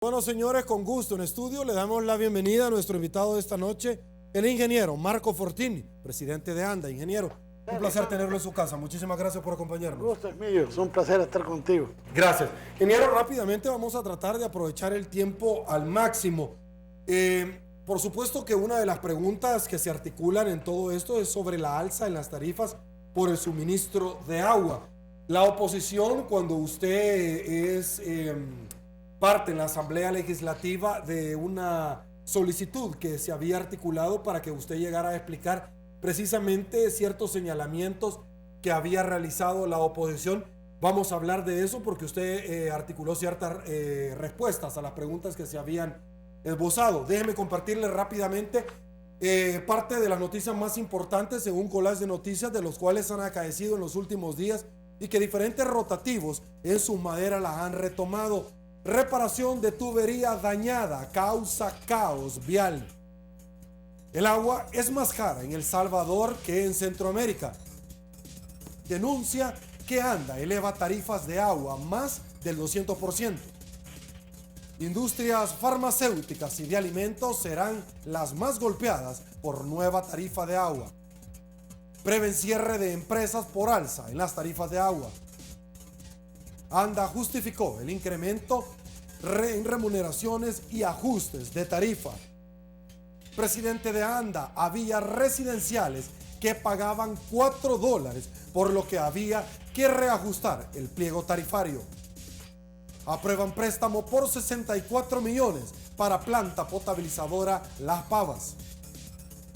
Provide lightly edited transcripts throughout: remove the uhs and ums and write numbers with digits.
Bueno, señores, con gusto en estudio le damos la bienvenida a nuestro invitado de esta noche, el ingeniero Marco Fortini, presidente de ANDA. Ingeniero, un placer tenerlo en su casa. Muchísimas gracias por acompañarnos. El gusto es mío, es un placer estar contigo. Gracias. Ingeniero, rápidamente vamos a tratar de aprovechar el tiempo al máximo. Por supuesto que una de las preguntas que se articulan en todo esto es sobre la alza en las tarifas por el suministro de agua. La oposición, cuando usted es parte en la Asamblea Legislativa de una solicitud que se había articulado para que usted llegara a explicar precisamente ciertos señalamientos que había realizado la oposición. Vamos a hablar de eso porque usted articuló ciertas respuestas a las preguntas que se habían esbozado. Déjeme compartirle rápidamente parte de las noticias más importantes en un collage de noticias de los cuales han acaecido en los últimos días y que diferentes rotativos en sus maderas las han retomado. Reparación de tubería dañada causa caos vial. El agua es más cara en El Salvador que en Centroamérica. Denuncia que ANDA eleva tarifas de agua más del 200%. Industrias farmacéuticas y de alimentos serán las más golpeadas por nueva tarifa de agua. Prevén cierre de empresas por alza en las tarifas de agua. ANDA justificó el incremento en remuneraciones y ajustes de tarifa. Presidente de ANDA, había residenciales que pagaban $4, por lo que había que reajustar el pliego tarifario. Aprueban préstamo por 64 millones para planta potabilizadora Las Pavas.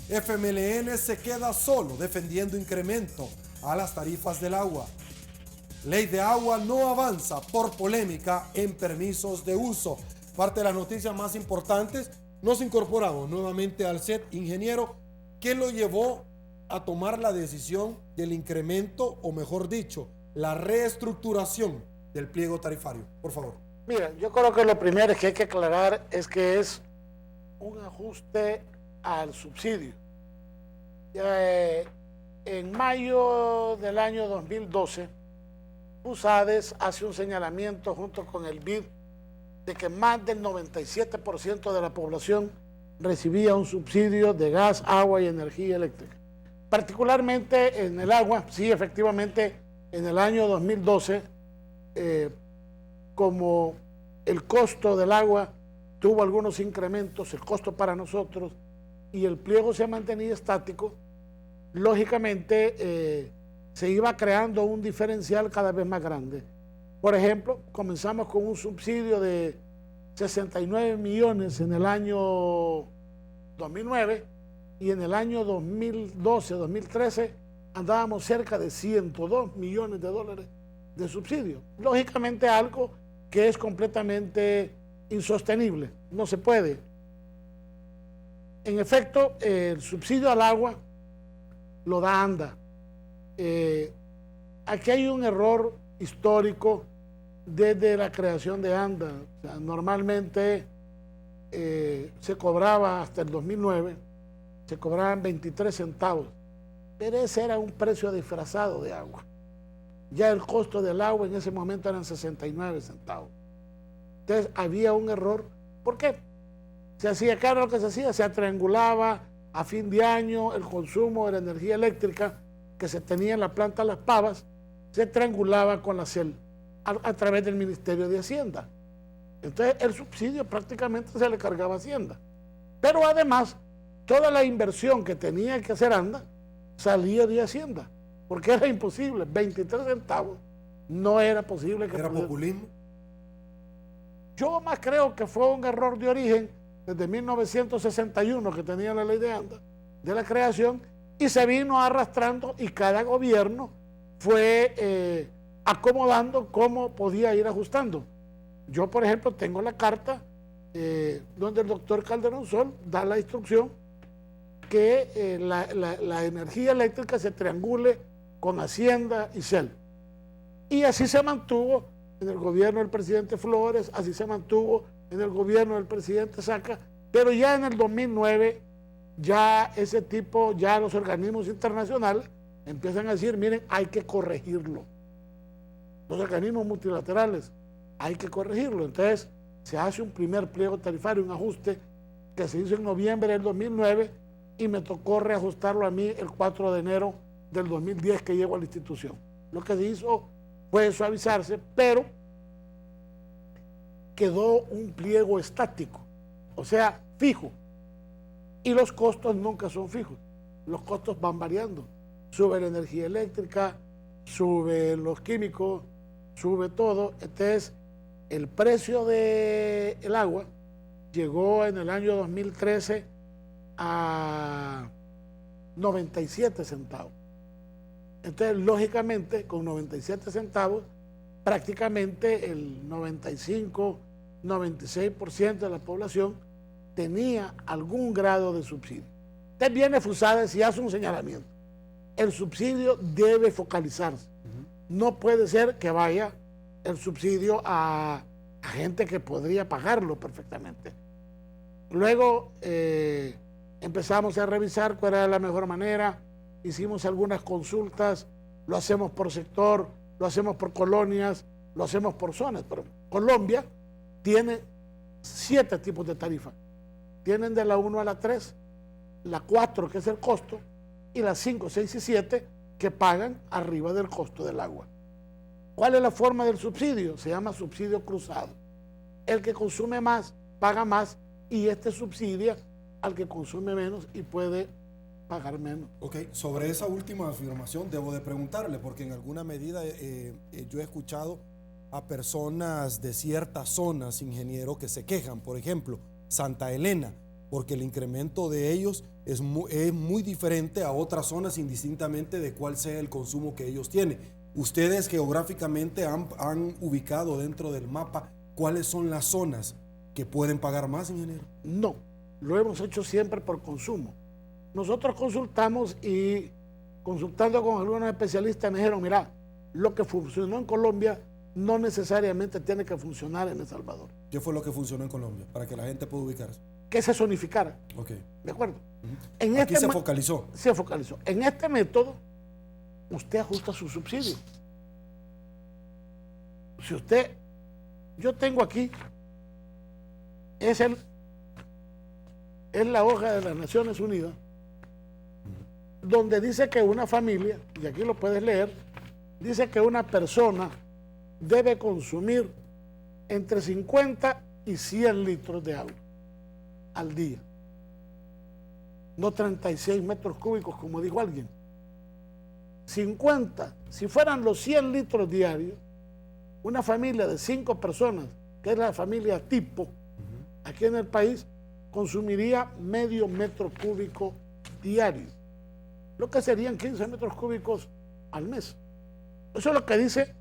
FMLN se queda solo defendiendo incremento a las tarifas del agua. Ley de agua no avanza por polémica en permisos de uso. Parte de las noticias más importantes. Nos incorporamos nuevamente al set. Ingeniero, ¿qué lo llevó a tomar la decisión del incremento, o mejor dicho, la reestructuración del pliego tarifario? Por favor. Mira, yo creo que lo primero que hay que aclarar es que es un ajuste al subsidio. En mayo del año 2012, USADES hace un señalamiento junto con el BID de que más del 97% de la población recibía un subsidio de gas, agua y energía eléctrica. Particularmente en el agua, sí, efectivamente, en el año 2012, como el costo del agua tuvo algunos incrementos, el costo para nosotros, y el pliego se mantenía estático, lógicamente se iba creando un diferencial cada vez más grande. Por ejemplo, comenzamos con un subsidio de 69 millones en el año 2009 y en el año 2012-2013 andábamos cerca de 102 millones de dólares de subsidio. Lógicamente algo que es completamente insostenible, no se puede. En efecto, el subsidio al agua lo da ANDA. Aquí hay un error histórico desde la creación de ANDA. O sea, normalmente se cobraba hasta el 2009, se cobraban 23 centavos, pero ese era un precio disfrazado de agua. Ya el costo del agua en ese momento eran 69 centavos. Entonces había un error. ¿Por qué? Se hacía caro lo que se hacía, se triangulaba a fin de año el consumo de la energía eléctrica que se tenía en la planta Las Pavas, se triangulaba con la CEL a través del Ministerio de Hacienda. Entonces el subsidio prácticamente se le cargaba a Hacienda. Pero además, toda la inversión que tenía que hacer ANDA salía de Hacienda, porque era imposible. 23 centavos no era posible. ¿Era populismo? Yo más creo que fue un error de origen desde 1961 que tenía la ley de ANDA, de la creación, y se vino arrastrando y cada gobierno fue acomodando cómo podía ir ajustando. Yo, por ejemplo, tengo la carta donde el doctor Calderón Sol da la instrucción que la energía eléctrica se triangule con Hacienda y CEL. Y así se mantuvo en el gobierno del presidente Flores, así se mantuvo en el gobierno del presidente Saca, pero ya en el 2009, ya ese tipo, ya los organismos internacionales empiezan a decir, miren, hay que corregirlo. Los organismos multilaterales, hay que corregirlo. Entonces, se hace un primer pliego tarifario, un ajuste que se hizo en noviembre del 2009 y me tocó reajustarlo a mí el 4 de enero del 2010 que llego a la institución. Lo que se hizo fue suavizarse, pero quedó un pliego estático, o sea, fijo. Y los costos nunca son fijos, los costos van variando. Sube la energía eléctrica, sube los químicos, sube todo. Entonces, el precio del agua llegó en el año 2013 a 97 centavos. Entonces, lógicamente, con 97 centavos, prácticamente el 95, 96% de la población tenía algún grado de subsidio. Usted viene FUSADES y hace un señalamiento. El subsidio debe focalizarse. No puede ser que vaya el subsidio a gente que podría pagarlo perfectamente. Luego empezamos a revisar cuál era la mejor manera, hicimos algunas consultas, lo hacemos por sector, lo hacemos por colonias, lo hacemos por zonas. Pero Colombia tiene 7 tipos de tarifas. Tienen de la 1 a la 3, la 4 que es el costo, y las 5, 6 y 7 que pagan arriba del costo del agua. ¿Cuál es la forma del subsidio? Se llama subsidio cruzado. El que consume más, paga más, y este subsidia al que consume menos y puede pagar menos. Ok, sobre esa última afirmación debo de preguntarle, porque en alguna medida yo he escuchado a personas de ciertas zonas, ingeniero, que se quejan, por ejemplo, Santa Elena, porque el incremento de ellos es muy diferente a otras zonas indistintamente de cuál sea el consumo que ellos tienen. Ustedes geográficamente han ubicado dentro del mapa cuáles son las zonas que pueden pagar más, ingeniero. No, lo hemos hecho siempre por consumo. Nosotros consultamos y consultando con algunos especialistas me dijeron, mira, lo que funcionó en Colombia no necesariamente tiene que funcionar en El Salvador. ¿Qué fue lo que funcionó en Colombia? Para que la gente pueda ubicarse. Que se zonificara. Ok. ¿De acuerdo? Aquí se focalizó. Se focalizó. En este método, usted ajusta su subsidio. Si usted, yo tengo aquí, es la hoja de las Naciones Unidas, donde dice que una familia, y aquí lo puedes leer, dice que una persona debe consumir entre 50 y 100 litros de agua al día. No 36 metros cúbicos, como dijo alguien. 50, si fueran los 100 litros diarios, una familia de 5 personas, que es la familia tipo, aquí en el país, consumiría medio metro cúbico diario, lo que serían 15 metros cúbicos al mes. Eso es lo que dice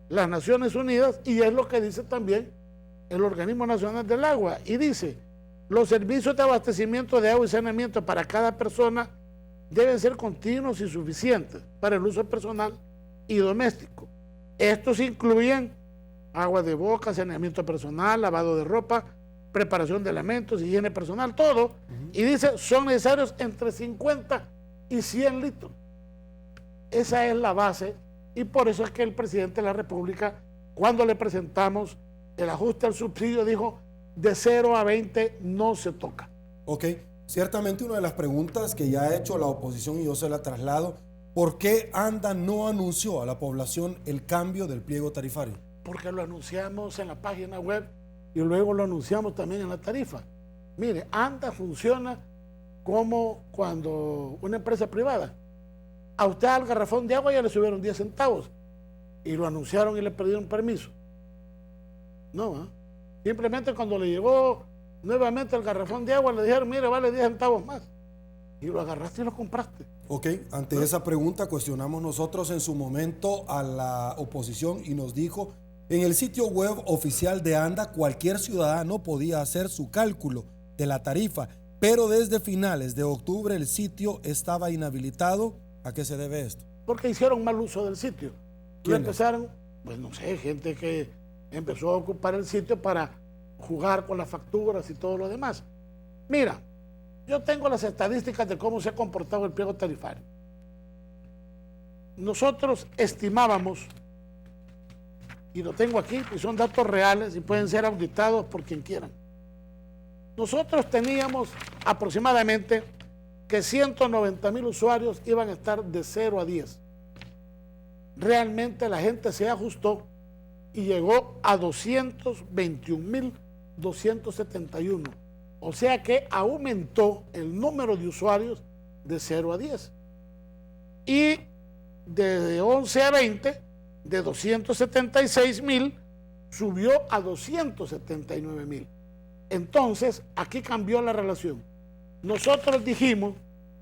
las Naciones Unidas y es lo que dice también el Organismo Nacional del Agua. Y dice, los servicios de abastecimiento de agua y saneamiento para cada persona deben ser continuos y suficientes para el uso personal y doméstico. Estos incluyen agua de boca, saneamiento personal, lavado de ropa, preparación de alimentos, higiene personal, todo. Y dice, son necesarios entre 50 y 100 litros. Esa es la base y por eso es que el presidente de la República, cuando le presentamos el ajuste al subsidio, dijo, de 0 a 20 no se toca. Ok, ciertamente una de las preguntas que ya ha hecho la oposición y yo se la traslado, ¿por qué ANDA no anunció a la población el cambio del pliego tarifario? Porque lo anunciamos en la página web y luego lo anunciamos también en la tarifa. Mire, ANDA funciona como cuando una empresa privada, a usted al garrafón de agua ya le subieron 10 centavos y lo anunciaron y le pidieron permiso. No, simplemente cuando le llegó nuevamente el garrafón de agua le dijeron, mire, vale 10 centavos más. Y lo agarraste y lo compraste. Ok, ante esa pregunta cuestionamos nosotros en su momento a la oposición y nos dijo, en el sitio web oficial de ANDA cualquier ciudadano podía hacer su cálculo de la tarifa, pero desde finales de octubre el sitio estaba inhabilitado. ¿A qué se debe esto? Porque hicieron mal uso del sitio. Y ¿Quiénes? empezaron, pues no sé, gente que empezó a ocupar el sitio para jugar con las facturas y todo lo demás. Mira, yo tengo las estadísticas de cómo se ha comportado el pliego tarifario. Nosotros estimábamos, y lo tengo aquí, y son datos reales y pueden ser auditados por quien quieran. Nosotros teníamos aproximadamente que 190,000 usuarios iban a estar de 0 a 10. Realmente la gente se ajustó y llegó a 221,271. O sea que aumentó el número de usuarios de 0 a 10. Y de 11 a 20, de 276,000, subió a 279,000. Entonces, aquí cambió la relación. Nosotros dijimos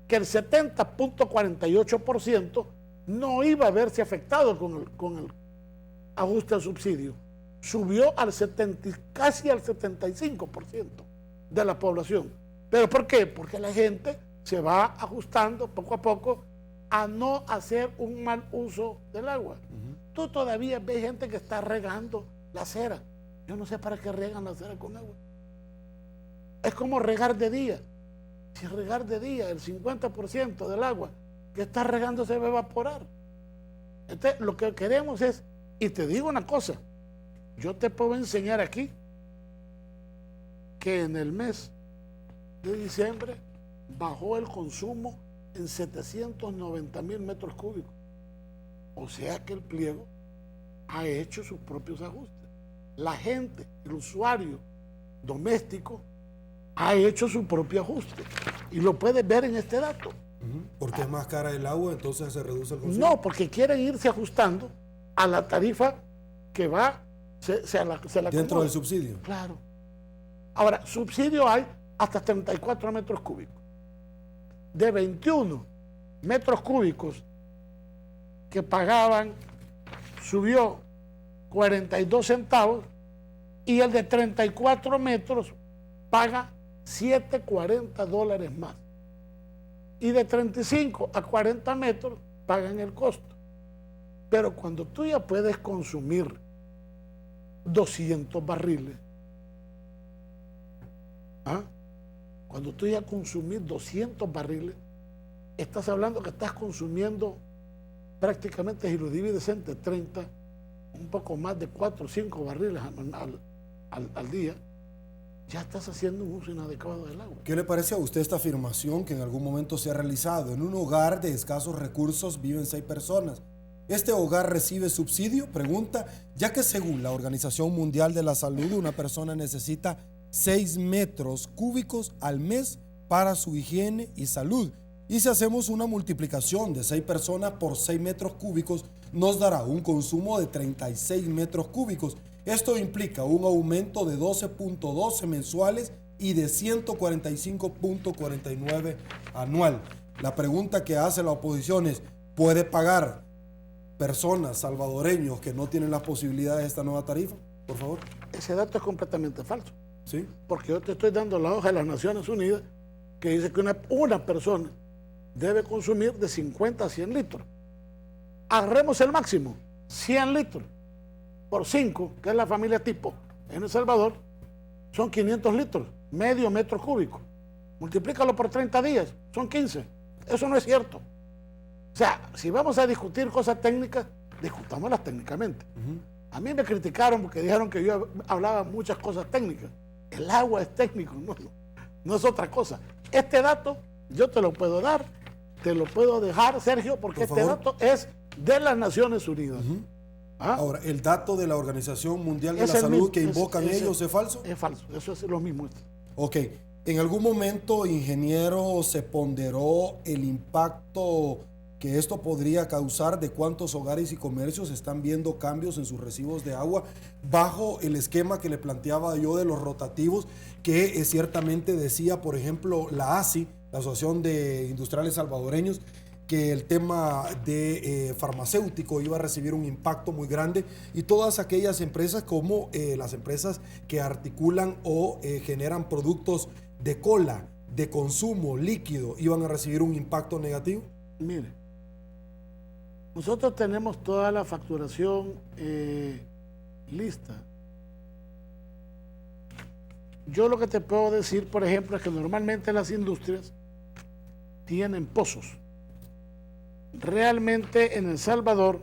que el 70.48% no iba a verse afectado con el ajuste al subsidio. Subió al 70, casi al 75% de la población. ¿Pero por qué? Porque la gente se va ajustando poco a poco a no hacer un mal uso del agua. Tú todavía ves gente que está regando la acera. Yo no sé para qué regan la acera con agua. Es como regar de día. Si regar de día, el 50% del agua que está regando se va a evaporar. Entonces, lo que queremos es, y te digo una cosa, yo te puedo enseñar aquí que en el mes de diciembre bajó el consumo en 790,000 metros cúbicos. O sea que el pliego ha hecho sus propios ajustes. La gente, el usuario doméstico, ha hecho su propio ajuste. Y lo puedes ver en este dato. Porque es más cara el agua, entonces se reduce el consumo. No, porque quieren irse ajustando a la tarifa que va, se la dentro acomoda. del subsidio. Claro. Ahora, subsidio hay hasta 34 metros cúbicos. De 21 metros cúbicos que pagaban, subió 42 centavos, y el de 34 metros paga $7.40 más. Y de 35 a 40 metros pagan el costo. Pero cuando tú ya puedes consumir 200 barriles, cuando tú ya consumís 200 barriles, estás hablando que estás consumiendo prácticamente, si lo divides entre 30, un poco más de 4 o 5 barriles al día, ya estás haciendo un uso inadecuado del agua. ¿Qué le parece a usted esta afirmación que en algún momento se ha realizado? En un hogar de escasos recursos viven 6 personas. ¿Este hogar recibe subsidio? Pregunta, ya que según la Organización Mundial de la Salud, una persona necesita 6 metros cúbicos al mes para su higiene y salud. Y si hacemos una multiplicación de 6 personas por 6 metros cúbicos, nos dará un consumo de 36 metros cúbicos. Esto implica un aumento de 12.12 mensuales y de 145.49 anual. La pregunta que hace la oposición es, ¿puede pagar personas salvadoreños que no tienen las posibilidades de esta nueva tarifa? Por favor. Ese dato es completamente falso. ¿Sí? Porque yo te estoy dando la hoja de las Naciones Unidas que dice que una persona debe consumir de 50 a 100 litros. Agarremos el máximo, 100 litros. Por 5, que es la familia tipo en El Salvador, son 500 litros, medio metro cúbico. Multiplícalo por 30 días, son 15. Eso no es cierto. O sea, si vamos a discutir cosas técnicas, discutámoslas técnicamente. A mí me criticaron porque dijeron que yo hablaba muchas cosas técnicas. El agua es técnico, no es otra cosa. Este dato yo te lo puedo dar, te lo puedo dejar, Sergio, porque este dato es de las Naciones Unidas. Ahora, ¿el dato de la Organización Mundial de la Salud que invocan ellos es falso? Es falso, eso es lo mismo. Ok, ¿en algún momento, ingeniero, se ponderó el impacto que esto podría causar de cuántos hogares y comercios están viendo cambios en sus recibos de agua bajo el esquema que le planteaba yo de los rotativos, que ciertamente decía, por ejemplo, la ASI, la Asociación de Industriales Salvadoreños, que el tema de farmacéutico iba a recibir un impacto muy grande, y todas aquellas empresas como las empresas que articulan o generan productos de cola, de consumo líquido, iban a recibir un impacto negativo. Mire, nosotros tenemos toda la facturación lista. Yo lo que te puedo decir, por ejemplo, es que normalmente las industrias tienen pozos. Realmente en El Salvador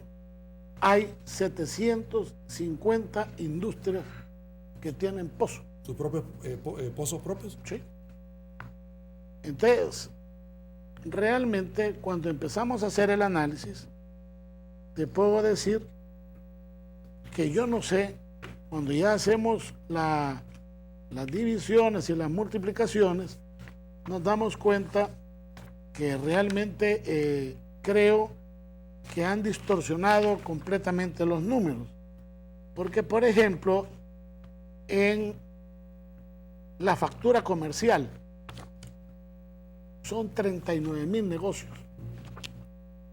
hay 750 industrias que tienen pozos. ¿Sus propios pozos propios? Sí. Entonces, realmente cuando empezamos a hacer el análisis, te puedo decir que yo no sé, cuando ya hacemos las divisiones y las multiplicaciones, nos damos cuenta que realmente creo que han distorsionado completamente los números. Porque, por ejemplo, en la factura comercial son 39,000 negocios.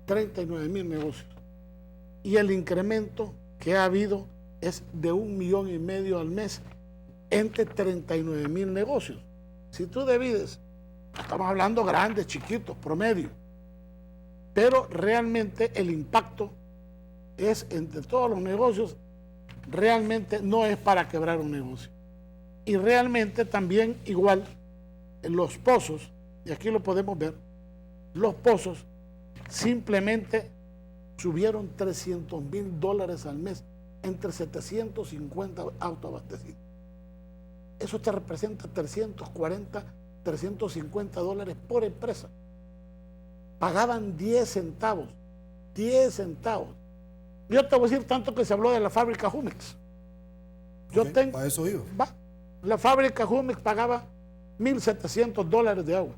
39,000 negocios. Y el incremento que ha habido es de 1,5 millones al mes entre 39,000 negocios. Si tú divides, estamos hablando grandes, chiquitos, promedio, pero realmente el impacto es entre todos los negocios, realmente no es para quebrar un negocio. Y realmente también igual en los pozos, y aquí lo podemos ver, los pozos simplemente subieron $300,000 al mes entre 750 autoabastecidos. Eso te representa 340, $350 por empresa. Pagaban 10 centavos. 10 centavos. Yo te voy a decir tanto que se habló de la fábrica Jumex. A eso iba. La fábrica Jumex pagaba $1,700 de agua.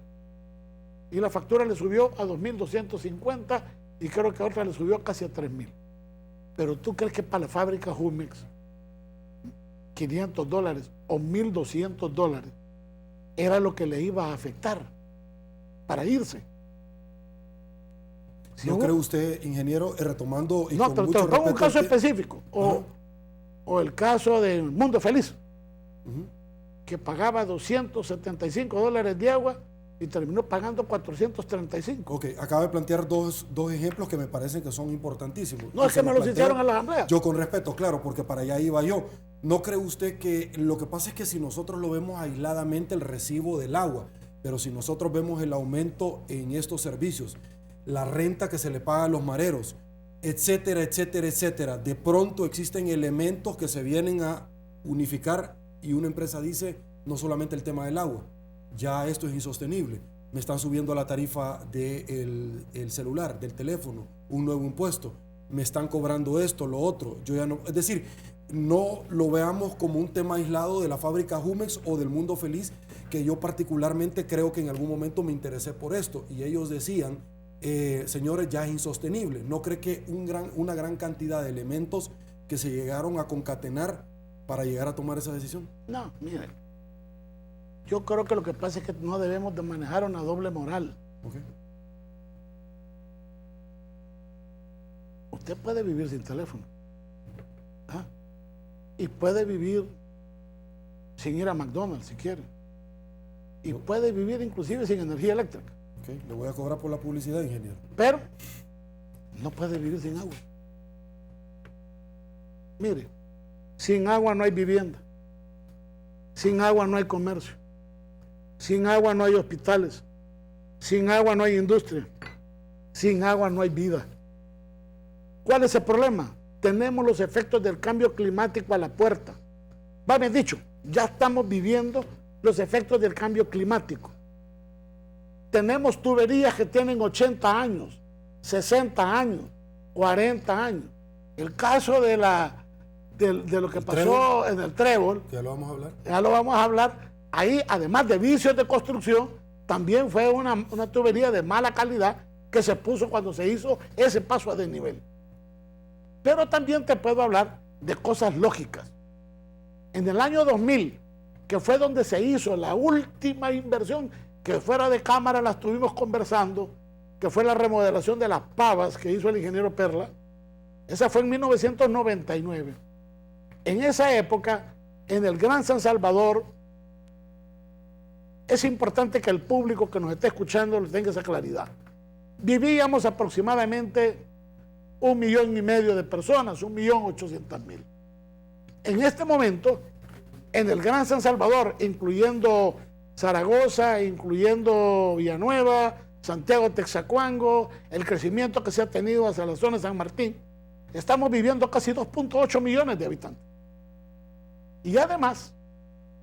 Y la factura le subió a 2,250 y creo que otra le subió casi a 3,000. Pero tú crees que para la fábrica Jumex $500 o $1,200 era lo que le iba a afectar para irse. ¿No cree usted, ingeniero, retomando y no, con te mucho pongo un respeto caso específico, o el caso de Mundo Feliz, que pagaba $275 de agua y terminó pagando 435. Ok, acaba de plantear dos ejemplos que me parecen que son importantísimos. No, es que me los hicieron a la asamblea. Yo con respeto, claro, porque para allá iba yo. ¿No cree usted que lo que pasa es que si nosotros lo vemos aisladamente el recibo del agua, pero si nosotros vemos el aumento en estos servicios, la renta que se le paga a los mareros, etcétera, etcétera, etcétera, de pronto existen elementos que se vienen a unificar y una empresa dice, no solamente el tema del agua, ya esto es insostenible, me están subiendo la tarifa del celular, del teléfono, un nuevo impuesto, me están cobrando esto, lo otro, yo ya no, es decir, no lo veamos como un tema aislado de la fábrica Jumex o del Mundo Feliz, que yo particularmente creo que en algún momento me interesé por esto, y ellos decían, señores, ya es insostenible. ¿No cree que una gran cantidad de elementos que se llegaron a concatenar para llegar a tomar esa decisión? No, mire, yo creo que lo que pasa es que no debemos de manejar una doble moral. Okay. Usted puede vivir sin teléfono. Y puede vivir sin ir a McDonald's si quiere. Y puede vivir inclusive sin energía eléctrica. Okay. Le voy a cobrar por la publicidad, ingeniero. Pero no puede vivir sin agua. Mire, sin agua no hay vivienda. Sin agua no hay comercio. Sin agua no hay hospitales. Sin agua no hay industria. Sin agua no hay vida. ¿Cuál es el problema? Tenemos los efectos del cambio climático a la puerta. Vale dicho, ya estamos viviendo los efectos del cambio climático. Tenemos tuberías que tienen 80 años, 60 años, 40 años. El caso de lo que pasó en el Trébol, ya lo vamos a hablar. Ya lo vamos a hablar. Ahí, además de vicios de construcción, también fue una tubería de mala calidad que se puso cuando se hizo ese paso a desnivel. Pero también te puedo hablar de cosas lógicas. En el año 2000, que fue donde se hizo la última inversión, que fuera de cámara la estuvimos conversando, que fue la remodelación de las pavas que hizo el ingeniero Perla, esa fue en 1999. En esa época, en el Gran San Salvador, es importante que el público que nos esté escuchando tenga esa claridad. Vivíamos aproximadamente 1,5 millones de personas, 1,800,000. En este momento, en el Gran San Salvador, incluyendo Zaragoza, incluyendo Villanueva, Santiago Texacuango, el crecimiento que se ha tenido hacia la zona de San Martín, estamos viviendo casi 2.8 millones de habitantes. Y además,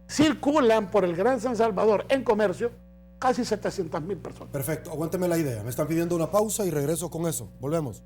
circulan por el Gran San Salvador en comercio casi 700,000 personas. Perfecto, aguánteme la idea. Me están pidiendo una pausa y regreso con eso. Volvemos.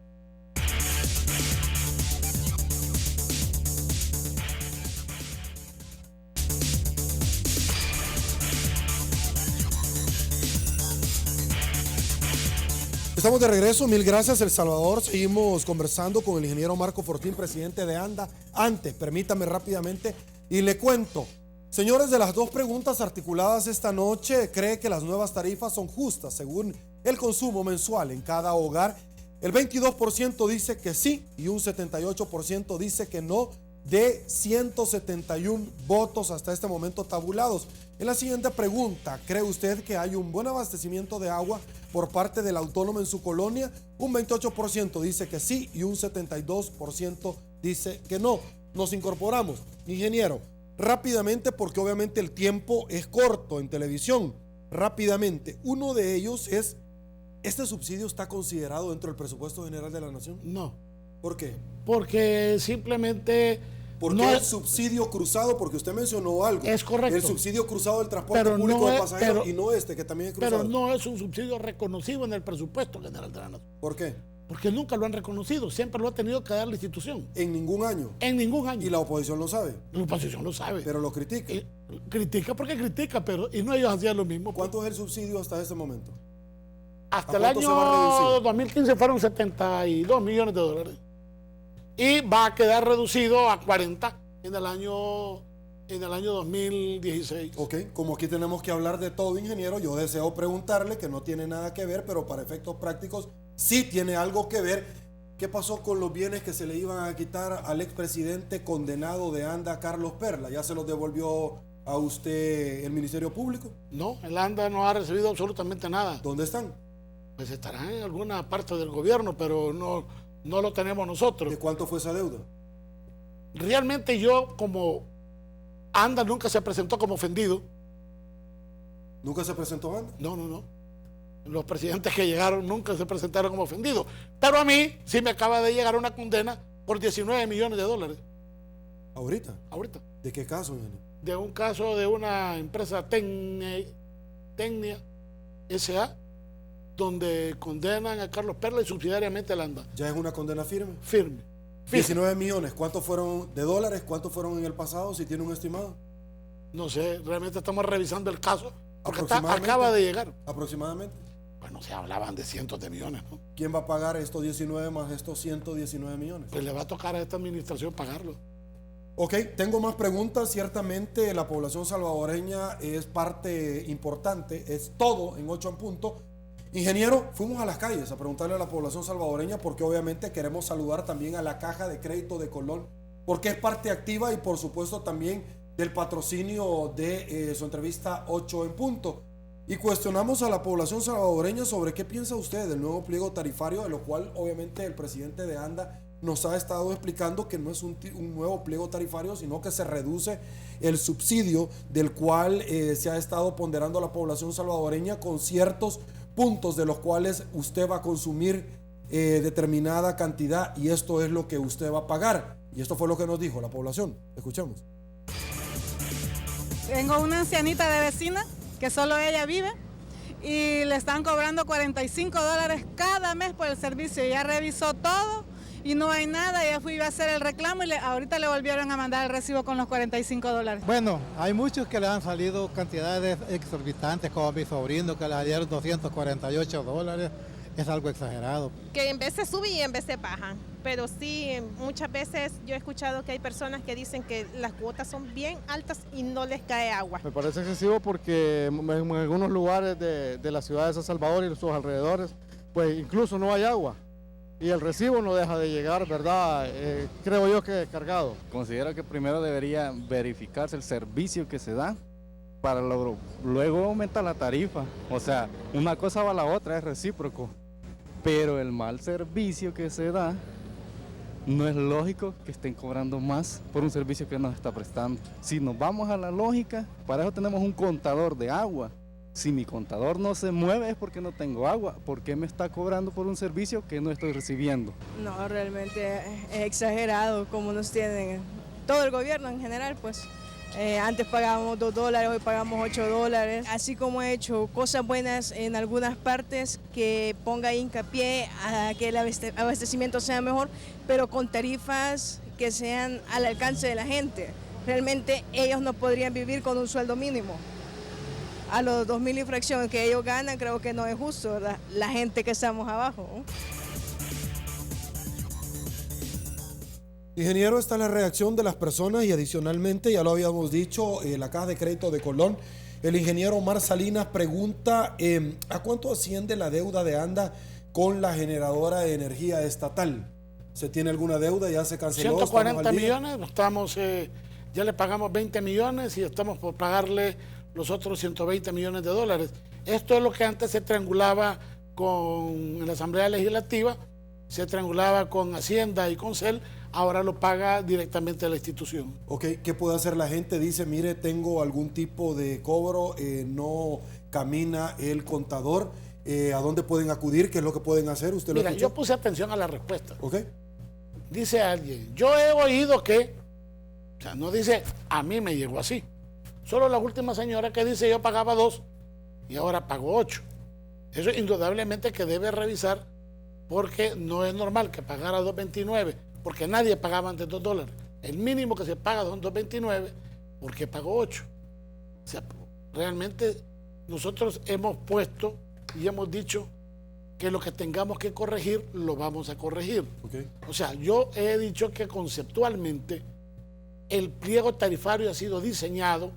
Estamos de regreso, mil gracias El Salvador. Seguimos conversando con el ingeniero Marco Fortín, presidente de ANDA. Antes, permítame rápidamente y le cuento. Señores, de las dos preguntas articuladas esta noche, ¿cree que las nuevas tarifas son justas según el consumo mensual en cada hogar? El 22% dice que sí y un 78% dice que no, de 171 votos hasta este momento tabulados. En la siguiente pregunta, ¿cree usted que hay un buen abastecimiento de agua por parte del autónomo en su colonia? Un 28% dice que sí y un 72% dice que no. Nos incorporamos. Ingeniero, rápidamente, porque obviamente el tiempo es corto en televisión. Rápidamente, uno de ellos es, ¿este subsidio está considerado dentro del presupuesto general de la nación? No. ¿Por qué? Porque simplemente... ¿Por qué el subsidio cruzado? Porque usted mencionó algo. Es correcto. El subsidio cruzado del transporte público de pasajeros y no este, que también es cruzado. Pero no es un subsidio reconocido en el presupuesto general de la nación. ¿Por qué? Porque nunca lo han reconocido, siempre lo ha tenido que dar la institución. En ningún año. En ningún año. Y la oposición lo sabe. La oposición lo sabe. Pero lo critica. Critica porque critica, pero y no ellos hacían lo mismo. ¿Cuánto es el subsidio hasta este momento? Hasta el año 2015 fueron 72 millones de dólares. Y va a quedar reducido a 40 en el año 2016. Ok, como aquí tenemos que hablar de todo, ingeniero, yo deseo preguntarle, que no tiene nada que ver, pero para efectos prácticos sí tiene algo que ver. ¿Qué pasó con los bienes que se le iban a quitar al expresidente condenado de ANDA, Carlos Perla? ¿Ya se los devolvió a usted el Ministerio Público? No, el ANDA no ha recibido absolutamente nada. ¿Dónde están? Pues estarán en alguna parte del gobierno, pero no lo tenemos nosotros. ¿De cuánto fue esa deuda? Realmente yo, como ANDA nunca se presentó como ofendido. ¿Nunca se presentó ANDA? No. Los presidentes que llegaron nunca se presentaron como ofendidos. Pero a mí sí me acaba de llegar una condena por 19 millones de dólares. ¿Ahorita? Ahorita. ¿De qué caso, ingeniero? De un caso de una empresa Tecnia S.A., donde condenan a Carlos Perla y subsidiariamente al ANDA. ¿Ya es una condena firme? Firme. 19 millones, ¿cuántos fueron de dólares? ¿Cuántos fueron en el pasado? Si tiene un estimado. No sé, realmente estamos revisando el caso porque acaba de llegar. ¿Aproximadamente? Bueno, se hablaban de cientos de millones, ¿no? ¿Quién va a pagar estos 19 más estos 119 millones? Pues le va a tocar a esta administración pagarlo. Ok, tengo más preguntas. Ciertamente la población salvadoreña es parte importante, es todo en 8 en punto. Ingeniero, fuimos a las calles a preguntarle a la población salvadoreña porque obviamente queremos saludar también a la Caja de Crédito de Colón, porque es parte activa y por supuesto también del patrocinio de su entrevista 8 en punto. Y cuestionamos a la población salvadoreña sobre qué piensa usted del nuevo pliego tarifario, de lo cual obviamente el presidente de ANDA nos ha estado explicando que no es un nuevo pliego tarifario, sino que se reduce el subsidio del cual se ha estado ponderando a la población salvadoreña con ciertos puntos de los cuales usted va a consumir determinada cantidad y esto es lo que usted va a pagar. Y esto fue lo que nos dijo la población. Escuchemos. Tengo una ancianita de vecina que solo ella vive y le están cobrando $45 cada mes por el servicio. Ya revisó todo y no hay nada. Ya fui a hacer el reclamo y ahorita le volvieron a mandar el recibo con los $45. Bueno, hay muchos que le han salido cantidades exorbitantes, como a mi sobrino que le salieron $248. Es algo exagerado. Que en vez se sube y en vez se baja. Pero sí, muchas veces yo he escuchado que hay personas que dicen que las cuotas son bien altas y no les cae agua. Me parece excesivo porque en algunos lugares de la ciudad de San Salvador y sus alrededores, pues incluso no hay agua. Y el recibo no deja de llegar, ¿verdad? Creo yo que cargado. Considero que primero debería verificarse el servicio que se da para luego aumentar la tarifa. O sea, una cosa va a la otra, es recíproco. Pero el mal servicio que se da, no es lógico que estén cobrando más por un servicio que nos está prestando. Si nos vamos a la lógica, para eso tenemos un contador de agua Si mi contador no se mueve es porque no tengo agua. ¿Por qué me está cobrando por un servicio que no estoy recibiendo? No, realmente es exagerado como nos tienen todo el gobierno en general, pues. Antes pagábamos $2, hoy pagamos $8. Así como he hecho cosas buenas en algunas partes, que ponga hincapié a que el abastecimiento sea mejor, pero con tarifas que sean al alcance de la gente. Realmente ellos no podrían vivir con un sueldo mínimo. A los 2.000 y fracción que ellos ganan, creo que no es justo, ¿verdad? La gente que estamos abajo, ¿no? Ingeniero, esta es la reacción de las personas y adicionalmente, ya lo habíamos dicho, la Caja de Crédito de Colón, el ingeniero Omar Salinas pregunta ¿a cuánto asciende la deuda de ANDA con la generadora de energía estatal? ¿Se tiene alguna deuda? ¿Ya se canceló? 140 millones, ya le pagamos 20 millones y estamos por pagarle los otros 120 millones de dólares. Esto es lo que antes se triangulaba en la Asamblea Legislativa, se triangulaba con Hacienda y con CEL, ahora lo paga directamente la institución. Ok, ¿qué puede hacer la gente? Dice, mire, tengo algún tipo de cobro, no camina el contador, ¿a dónde pueden acudir? ¿Qué es lo que pueden hacer? ¿Usted lo Mira, escuchó? yo puse atención a la respuesta. Ok. Dice alguien, yo he oído que, o sea, no dice, a mí me llegó así. Solo la última señora que dice, yo pagaba 2 y ahora pago 8. Eso indudablemente que debe revisar, porque no es normal que pagara 2.29, porque nadie pagaba antes $2. El mínimo que se paga son 2.29, porque pagó 8. O sea, realmente nosotros hemos puesto y hemos dicho que lo que tengamos que corregir, lo vamos a corregir. Okay. O sea, yo he dicho que conceptualmente el pliego tarifario ha sido diseñado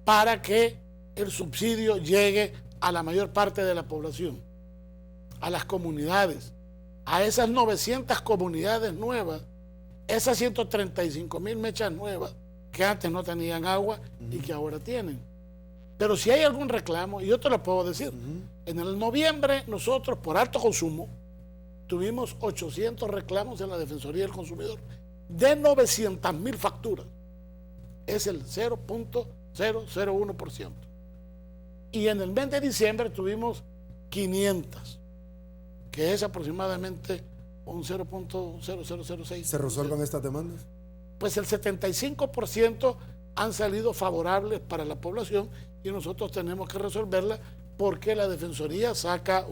para que el subsidio llegue a la mayor parte de la población, a las comunidades, a esas 900 comunidades nuevas, esas 135,000 mechas nuevas que antes no tenían agua y que ahora tienen. Pero si hay algún reclamo, y yo te lo puedo decir, en el noviembre nosotros por alto consumo tuvimos 800 reclamos en la Defensoría del Consumidor de 900,000 facturas. Es el 0.001%. Y en el mes de diciembre tuvimos 500, que es aproximadamente un 0.0006. ¿Se resuelvan estas demandas? Pues el 75% han salido favorables para la población y nosotros tenemos que resolverla porque la Defensoría saca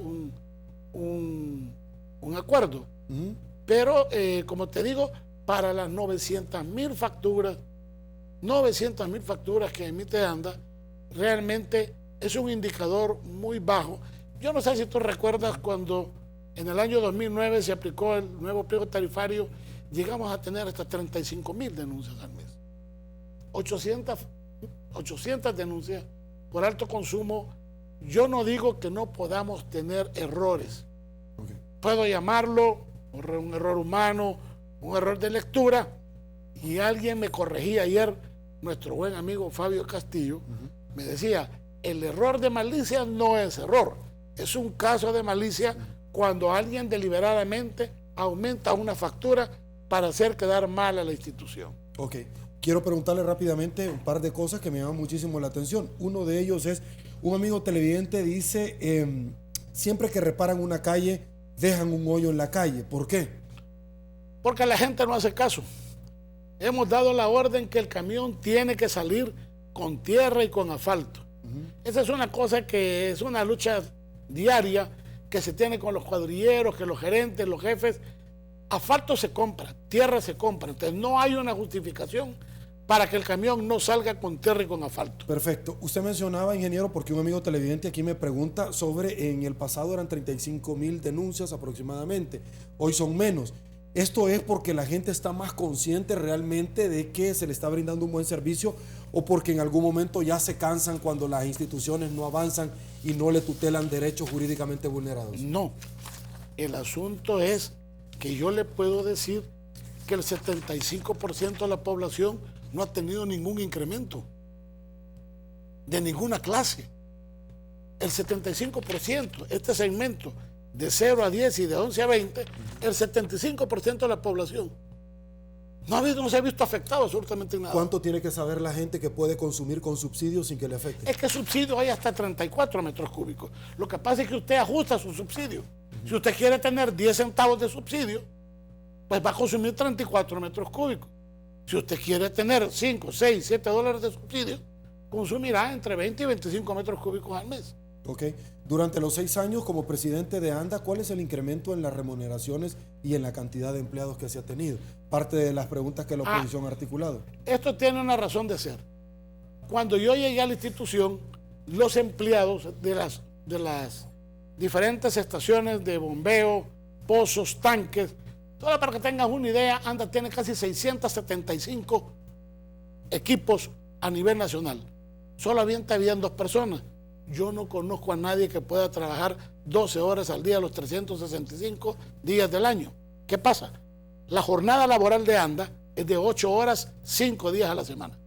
un acuerdo. Pero, como te digo, para las 900,000 facturas que emite ANDA, realmente es un indicador muy bajo. Yo no sé si tú recuerdas cuando en el año 2009 se aplicó el nuevo pliego tarifario, llegamos a tener hasta 35,000 denuncias al mes. 800 denuncias por alto consumo. Yo no digo que no podamos tener errores. Okay. Puedo llamarlo un error humano, un error de lectura, y alguien me corregía ayer, nuestro buen amigo Fabio Castillo, me decía, el error de malicia no es error, es un caso de malicia cuando alguien deliberadamente aumenta una factura para hacer quedar mal a la institución. Ok, quiero preguntarle rápidamente un par de cosas que me llaman muchísimo la atención. Uno de ellos es, un amigo televidente dice, siempre que reparan una calle, dejan un hoyo en la calle. ¿Por qué? Porque la gente no hace caso. Hemos dado la orden que el camión tiene que salir con tierra y con asfalto. Esa es una cosa que es una lucha diaria que se tiene con los cuadrilleros, que los gerentes, los jefes. Asfalto se compra, tierra se compra. Entonces no hay una justificación para que el camión no salga con tierra y con asfalto. Perfecto. Usted mencionaba, ingeniero, porque un amigo televidente aquí me pregunta sobre, en el pasado eran 35,000 denuncias aproximadamente, hoy son menos. ¿Esto es porque la gente está más consciente realmente de que se le está brindando un buen servicio o porque en algún momento ya se cansan cuando las instituciones no avanzan y no le tutelan derechos jurídicamente vulnerados? No, el asunto es que yo le puedo decir que el 75% de la población no ha tenido ningún incremento de ninguna clase. El 75%, este segmento de 0 a 10 y de 11 a 20, el 75% de la población. No se ha visto afectado absolutamente nada. ¿Cuánto tiene que saber la gente que puede consumir con subsidios sin que le afecte? Es que subsidio hay hasta 34 metros cúbicos. Lo que pasa es que usted ajusta su subsidio. Si usted quiere tener 10 centavos de subsidio, pues va a consumir 34 metros cúbicos. Si usted quiere tener 5, 6, 7 dólares de subsidio, consumirá entre 20 y 25 metros cúbicos al mes. Ok. Durante los 6 años como presidente de ANDA, ¿cuál es el incremento en las remuneraciones y en la cantidad de empleados que se ha tenido? Parte de las preguntas que la oposición ha articulado. Esto tiene una razón de ser. Cuando yo llegué a la institución, los empleados de las diferentes estaciones de bombeo, pozos, tanques, solo para que tengas una idea, ANDA tiene casi 675 equipos a nivel nacional. Solamente habían 2 personas. Yo no conozco a nadie que pueda trabajar 12 horas al día los 365 días del año. ¿Qué pasa? La jornada laboral de ANDA es de 8 horas, 5 días a la semana.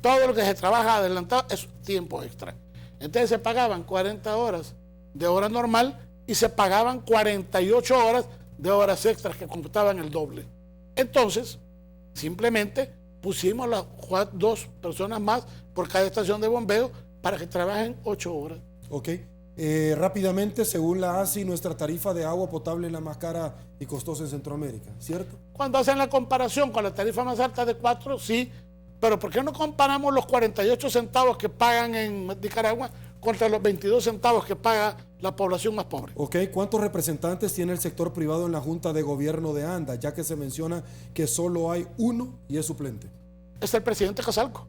Todo lo que se trabaja adelantado es tiempo extra. Entonces se pagaban 40 horas de hora normal y se pagaban 48 horas de horas extras que computaban el doble. Entonces, simplemente pusimos las 2 personas más por cada estación de bombeo para que trabajen 8 horas. Ok. Rápidamente, según la ASI, nuestra tarifa de agua potable es la más cara y costosa en Centroamérica, ¿cierto? Cuando hacen la comparación con la tarifa más alta de 4, sí, pero ¿por qué no comparamos los 48 centavos que pagan en Nicaragua contra los 22 centavos que paga la población más pobre? Ok, ¿cuántos representantes tiene el sector privado en la Junta de Gobierno de ANDA, ya que se menciona que solo hay uno y es suplente? Es el presidente Casalco,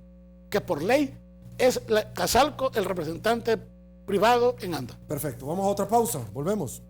que por ley es Casalco el representante privado en ANDA. Perfecto, vamos a otra pausa, volvemos.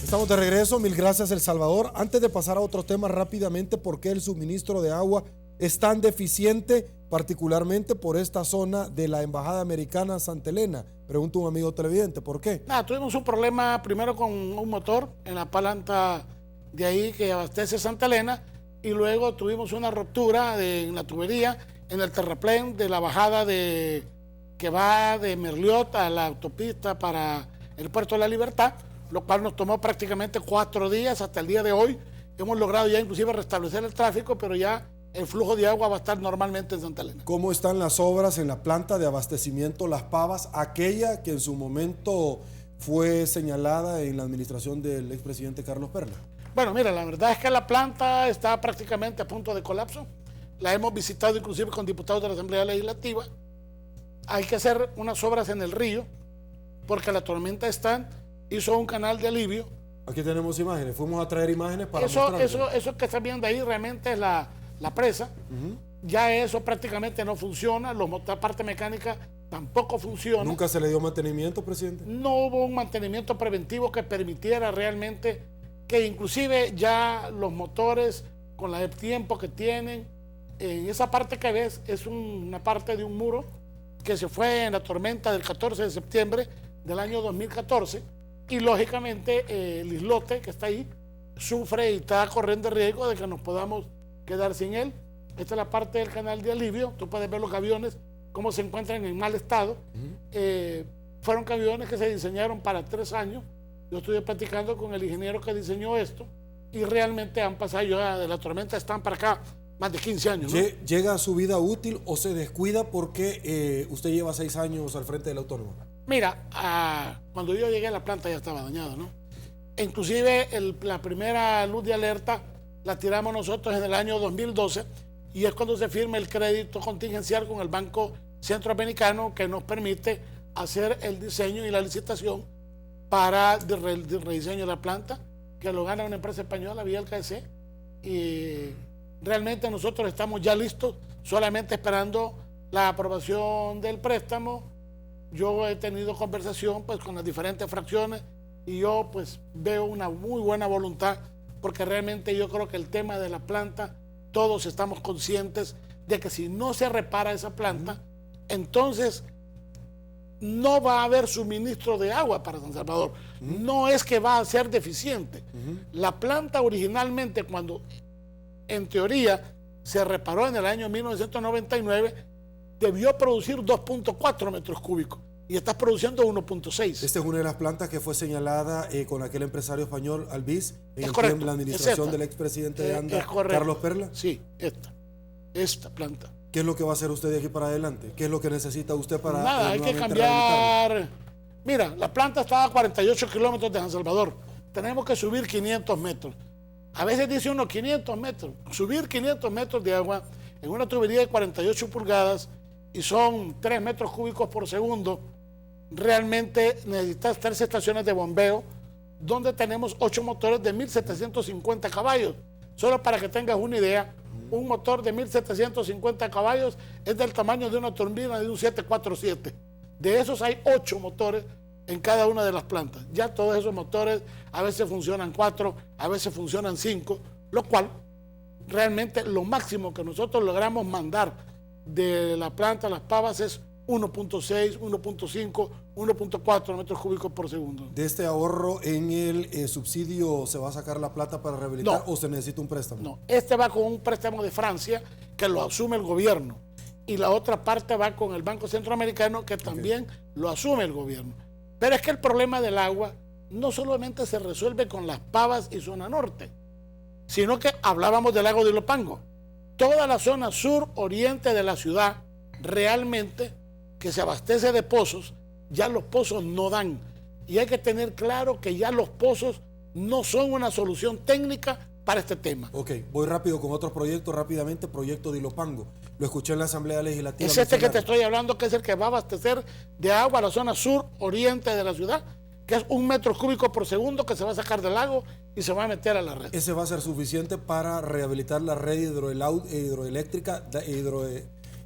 Estamos de regreso, mil gracias El Salvador. Antes de pasar a otro tema rápidamente, ¿por qué el suministro de agua es tan deficiente, particularmente por esta zona de la Embajada Americana Santa Elena? Pregunta un amigo televidente, ¿por qué? Tuvimos un problema primero con un motor en la planta de ahí que abastece Santa Elena, y luego tuvimos una ruptura en la tubería en el terraplén de la bajada que va de Merliot a la autopista para el Puerto de la Libertad, lo cual nos tomó prácticamente 4 días hasta el día de hoy. Hemos logrado ya inclusive restablecer el tráfico, pero ya el flujo de agua va a estar normalmente en Santa Elena. ¿Cómo están las obras en la planta de abastecimiento Las Pavas, aquella que en su momento fue señalada en la administración del expresidente Carlos Perla? Bueno, mira, la verdad es que la planta está prácticamente a punto de colapso. La hemos visitado inclusive con diputados de la Asamblea Legislativa. Hay que hacer unas obras en el río, porque la tormenta hizo un canal de alivio. Aquí tenemos imágenes, fuimos a traer imágenes para eso que están viendo ahí realmente es la presa. Ya eso prácticamente no funciona, la parte mecánica tampoco funciona. ¿Nunca se le dio mantenimiento, presidente? No hubo un mantenimiento preventivo que permitiera realmente que inclusive ya los motores, con el tiempo que tienen, en esa parte que ves es una parte de un muro que se fue en la tormenta del 14 de septiembre del año 2014, y lógicamente el islote que está ahí sufre y está corriendo el riesgo de que nos podamos quedar sin él. Esta es la parte del canal de alivio. Tú puedes ver los aviones cómo se encuentran en mal estado. Fueron aviones que se diseñaron para 3 años. Yo estuve platicando con el ingeniero que diseñó esto y realmente han pasado ya de la tormenta, están para acá más de 15 años, ¿no? ¿Llega a su vida útil o se descuida porque usted lleva 6 años al frente de la Autónoma? Mira, cuando yo llegué a la planta ya estaba dañada, ¿no? Inclusive la primera luz de alerta la tiramos nosotros en el año 2012, y es cuando se firma el crédito contingencial con el Banco Centroamericano, que nos permite hacer el diseño y la licitación para el rediseño de la planta, que lo gana una empresa española, vía el KC, y realmente nosotros estamos ya listos, solamente esperando la aprobación del préstamo. Yo he tenido conversación pues con las diferentes fracciones y yo pues veo una muy buena voluntad, porque realmente yo creo que el tema de la planta, todos estamos conscientes de que si no se repara esa planta, entonces no va a haber suministro de agua para San Salvador. No es que va a ser deficiente. La planta originalmente, cuando en teoría se reparó en el año 1999, debió producir 2.4 metros cúbicos. y estás produciendo 1.6. Esta es una de las plantas que fue señalada con aquel empresario español Albiz en correcto, la administración del expresidente de ANDA, Carlos Perla. Sí, esta planta. ¿Qué es lo que va a hacer usted de aquí para adelante? ¿Qué es lo que necesita usted para nada, hay que cambiar? Mira, la planta estaba a 48 kilómetros de San Salvador. Tenemos que subir 500 metros. A veces dice uno 500 metros. Subir 500 metros de agua en una tubería de 48 pulgadas y son 3 metros cúbicos por segundo. Realmente necesitas 3 estaciones de bombeo donde tenemos 8 motores de 1.750 caballos. Solo para que tengas una idea, un motor de 1.750 caballos es del tamaño de una turbina de un 747. De esos hay 8 motores en cada una de las plantas. Ya todos esos motores a veces funcionan 4, a veces funcionan 5, lo cual realmente lo máximo que nosotros logramos mandar de la planta a Las Pavas es 1.6, 1.5, 1.4 metros cúbicos por segundo. ¿De este ahorro en el subsidio se va a sacar la plata para rehabilitar o se necesita un préstamo? No, este va con un préstamo de Francia que lo asume el gobierno y la otra parte va con el Banco Centroamericano que también lo asume el gobierno. Pero es que el problema del agua no solamente se resuelve con Las Pavas y zona norte, sino que hablábamos del lago de Ilopango. Toda la zona sur-oriente de la ciudad realmente que se abastece de pozos, ya los pozos no dan. Y hay que tener claro que ya los pozos no son una solución técnica para este tema. Ok, voy rápido con otros proyectos, rápidamente, proyecto de Ilopango. Lo escuché en la Asamblea Legislativa. Es este que te estoy hablando, que es el que va a abastecer de agua a la zona sur-oriente de la ciudad, que es 1 metro cúbico por segundo que se va a sacar del lago y se va a meter a la red. ¿Ese va a ser suficiente para rehabilitar la red hidroeléctrica,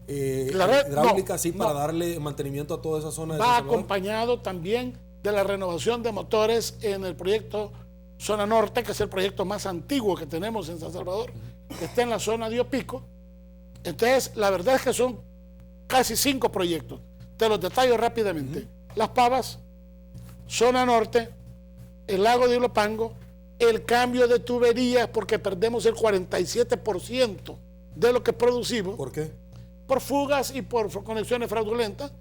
hidráulica, para darle mantenimiento a toda esa zona de San Salvador? Va acompañado también de la renovación de motores en el proyecto Zona Norte, que es el proyecto más antiguo que tenemos en San Salvador, que está en la zona de Opico. Entonces, la verdad es que son casi 5 proyectos. Te los detallo rápidamente. Las Pavas, Zona Norte, el lago de Ilopango, el cambio de tuberías, porque perdemos el 47% de lo que producimos. ¿Por qué? Por fugas y por conexiones fraudulentas.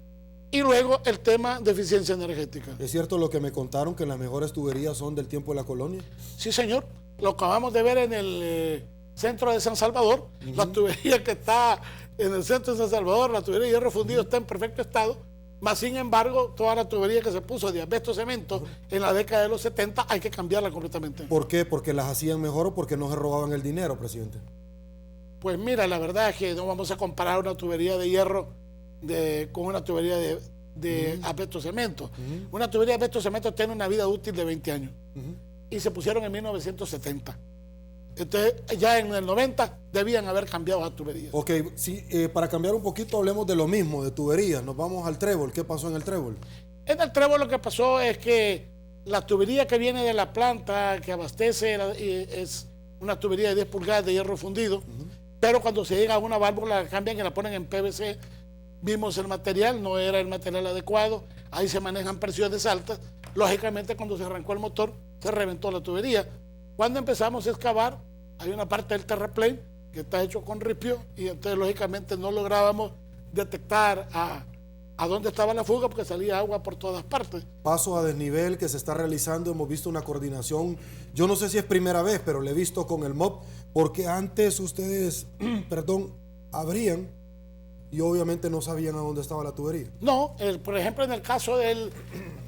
Y luego el tema de eficiencia energética. ¿Es cierto lo que me contaron, que las mejores tuberías son del tiempo de la colonia? Sí, señor. Lo acabamos de ver en el centro de San Salvador. La tubería que está en el centro de San Salvador, la tubería de hierro fundido, está en perfecto estado. Más sin embargo, toda la tubería que se puso de asbesto cemento en la década de los 70 hay que cambiarla completamente. ¿Por qué? ¿Porque las hacían mejor o porque no se robaban el dinero, presidente? Pues mira, la verdad es que no vamos a comparar una tubería de hierro con una tubería de asbesto cemento. Una tubería de asbesto cemento tiene una vida útil de 20 años y se pusieron en 1970. Entonces ya en el 90 debían haber cambiado las tuberías. Ok, sí, para cambiar un poquito hablemos de lo mismo, de tuberías. Nos vamos al Trébol. ¿Qué pasó en el Trébol? En el Trébol lo que pasó es que la tubería que viene de la planta que abastece es una tubería de 10 pulgadas de hierro fundido, pero cuando se llega a una válvula la cambian y la ponen en PVC. Vimos el material, no era el material adecuado, ahí se manejan presiones altas. Lógicamente cuando se arrancó el motor se reventó la tubería. Cuando empezamos a excavar, hay una parte del terraplén que está hecho con ripio y entonces lógicamente no lográbamos detectar a dónde estaba la fuga porque salía agua por todas partes. Paso a desnivel que se está realizando, hemos visto una coordinación, yo no sé si es primera vez, pero le he visto con el MOP, porque antes ustedes, abrían y obviamente no sabían a dónde estaba la tubería. No, por ejemplo en el caso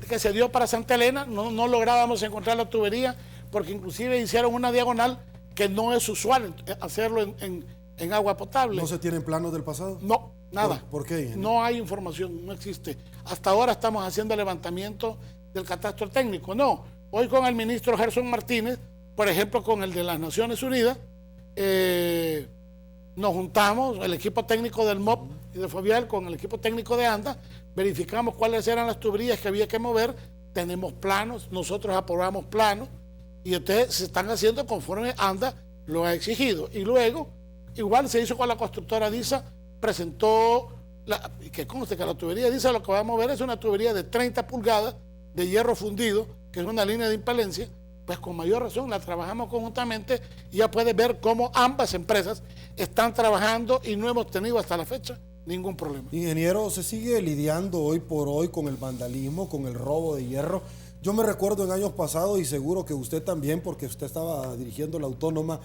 que se dio para Santa Elena, no lográbamos encontrar la tubería porque inclusive hicieron una diagonal que no es usual hacerlo en agua potable. ¿No se tienen planos del pasado? No, nada. ¿Por qué? No hay información, no existe. Hasta ahora estamos haciendo el levantamiento del catastro técnico. No, hoy con el ministro Gerson Martínez, por ejemplo con el de las Naciones Unidas, nos juntamos, el equipo técnico del MOP y de Fovial con el equipo técnico de ANDA, verificamos cuáles eran las tuberías que había que mover, tenemos planos, nosotros aprobamos planos, y entonces se están haciendo conforme ANDA lo ha exigido. Y luego, igual se hizo con la constructora DISA, presentó, que conste que la tubería DISA lo que va a mover es una tubería de 30 pulgadas de hierro fundido, que es una línea de impelencia, pues con mayor razón la trabajamos conjuntamente y ya puedes ver cómo ambas empresas están trabajando y no hemos tenido hasta la fecha ningún problema. Ingeniero, se sigue lidiando hoy por hoy con el vandalismo, con el robo de hierro. Yo me recuerdo en años pasados, y seguro que usted también, porque usted estaba dirigiendo la Autónoma,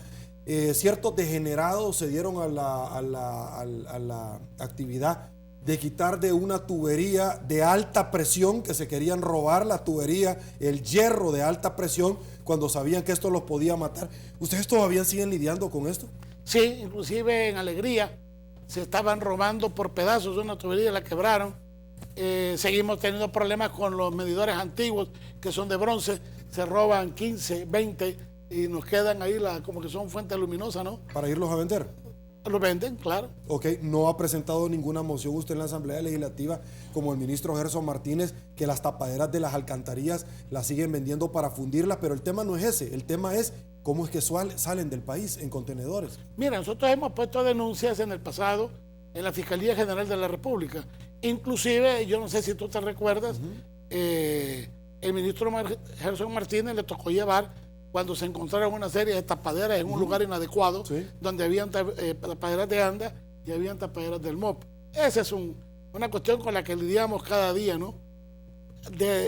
ciertos degenerados se dieron a la actividad de quitar de una tubería de alta presión, que se querían robar la tubería, el hierro de alta presión, cuando sabían que esto los podía matar. ¿Ustedes todavía siguen lidiando con esto? Sí, inclusive en Alegría se estaban robando por pedazos de una tubería, la quebraron. Seguimos teniendo problemas con los medidores antiguos, que son de bronce, se roban 15, 20 y nos quedan ahí como que son fuentes luminosas, ¿no? Para irlos a vender. Lo venden, claro. Ok, no ha presentado ninguna moción usted en la Asamblea Legislativa como el ministro Gerson Martínez, que las tapaderas de las alcantarillas las siguen vendiendo para fundirlas, pero el tema no es ese, el tema es cómo es que salen del país en contenedores. Mira, nosotros hemos puesto denuncias en el pasado en la Fiscalía General de la República. Inclusive, yo no sé si tú te recuerdas, el ministro Gerson Martínez le tocó llevar cuando se encontraron una serie de tapaderas en un lugar inadecuado, sí, donde habían tapaderas de ANDA y habían tapaderas del MOP. Esa es una cuestión con la que lidiamos cada día, ¿no?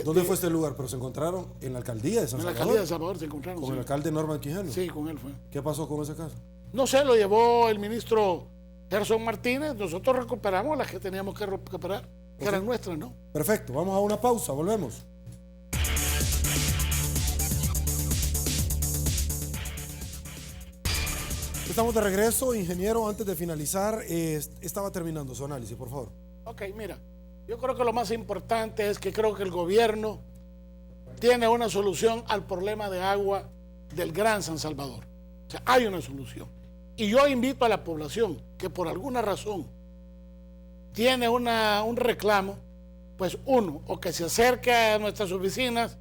¿Dónde fue este lugar? ¿Pero se encontraron en la alcaldía de San Salvador? En la alcaldía de San Salvador se encontraron. ¿Con el alcalde Norman Quijano? Sí, con él fue. ¿Qué pasó con ese caso? No sé, lo llevó el ministro Gerson Martínez. Nosotros recuperamos las que teníamos que recuperar, que eran nuestras, ¿no? Perfecto, vamos a una pausa, volvemos. Estamos de regreso, ingeniero. Antes de finalizar, estaba terminando su análisis, por favor. Ok, mira, yo creo que lo más importante es que creo que el gobierno tiene una solución al problema de agua del Gran San Salvador. O sea, hay una solución. Y yo invito a la población que por alguna razón tiene un reclamo, pues uno, o que se acerque a nuestras oficinas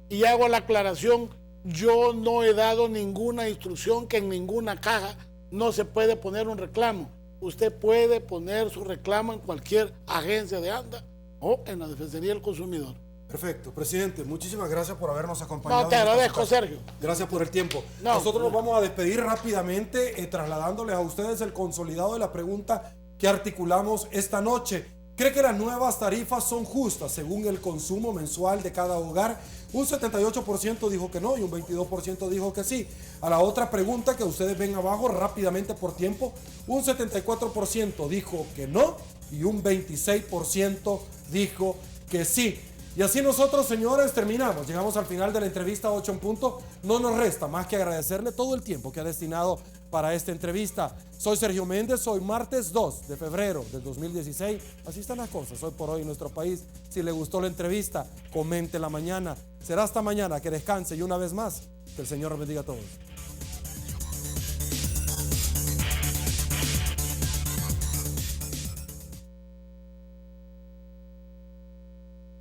y hago la aclaración. Yo no he dado ninguna instrucción que en ninguna caja no se puede poner un reclamo. Usted puede poner su reclamo en cualquier agencia de ANDA o en la Defensoría del Consumidor. Perfecto. Presidente, muchísimas gracias por habernos acompañado. No, te agradezco, Sergio. Gracias por el tiempo. Nosotros nos vamos a despedir rápidamente, trasladándoles a ustedes el consolidado de la pregunta que articulamos esta noche. ¿Cree que las nuevas tarifas son justas según el consumo mensual de cada hogar? Un 78% dijo que no y un 22% dijo que sí. A la otra pregunta que ustedes ven abajo rápidamente por tiempo, un 74% dijo que no y un 26% dijo que sí. Y así nosotros, señores, terminamos. Llegamos al final de la entrevista 8 en punto. No nos resta más que agradecerle todo el tiempo que ha destinado para esta entrevista. Soy Sergio Méndez, hoy martes 2 de febrero del 2016. Así están las cosas hoy por hoy en nuestro país. Si le gustó la entrevista, comente la mañana. Será hasta mañana, que descanse y una vez más, que el Señor los bendiga a todos.